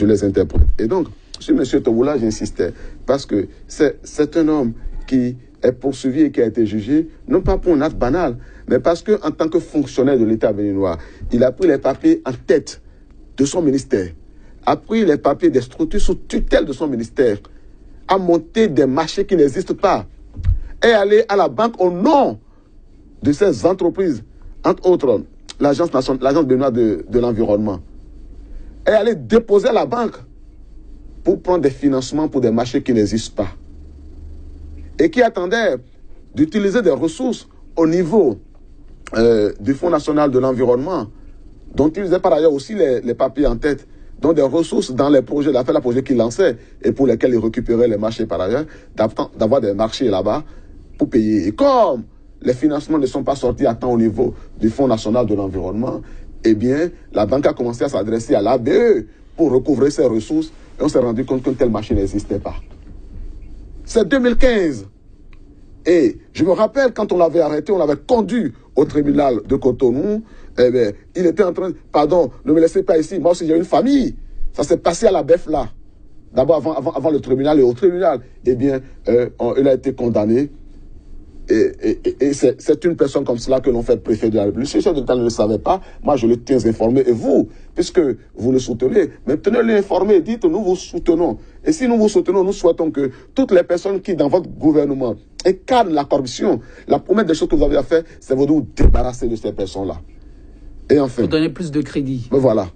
je les interprète. Et donc, sur M. Toboula, j'insistais, parce que c'est un homme qui est poursuivi et qui a été jugé, non pas pour un acte banal, mais parce qu'en tant que fonctionnaire de l'État béninois, il a pris les papiers en tête de son ministère, a pris les papiers des structures sous tutelle de son ministère, a monté des marchés qui n'existent pas, est allé à la banque au nom de ces entreprises, entre autres l'Agence béninoise de l'environnement, est allé déposer à la banque pour prendre des financements pour des marchés qui n'existent pas et qui attendaient d'utiliser des ressources au niveau du Fonds national de l'environnement, dont ils faisaient par ailleurs aussi les papiers en tête, dont des ressources dans les projets, l'appel à projets qu'ils lançaient et pour lesquels ils récupéraient les marchés par ailleurs, d'avoir des marchés là-bas pour payer. Et comme les financements ne sont pas sortis à temps au niveau du Fonds national de l'environnement, eh bien, la banque a commencé à s'adresser à l'ABE pour recouvrer ses ressources et on s'est rendu compte qu'un tel marché n'existait pas. C'est 2015. Et je me rappelle quand on l'avait arrêté, on l'avait conduit au tribunal de Cotonou. Eh bien, il était en train, pardon, ne me laissez pas ici, moi aussi j'ai une famille. Ça s'est passé à la BEF là. D'abord avant le tribunal et au tribunal. Eh bien, il a été condamné. Et c'est une personne comme cela que l'on fait préfet de la République. Si le chef de l'État ne le savait pas, moi je le tiens informé. Et vous, puisque vous le soutenez, mais tenez-le informé et dites nous vous soutenons. Et si nous vous soutenons, nous souhaitons que toutes les personnes qui dans votre gouvernement incarnent la corruption, la première des choses que vous avez à faire, c'est de vous débarrasser de ces personnes-là. Et enfin... Pour donner plus de crédit. Voilà.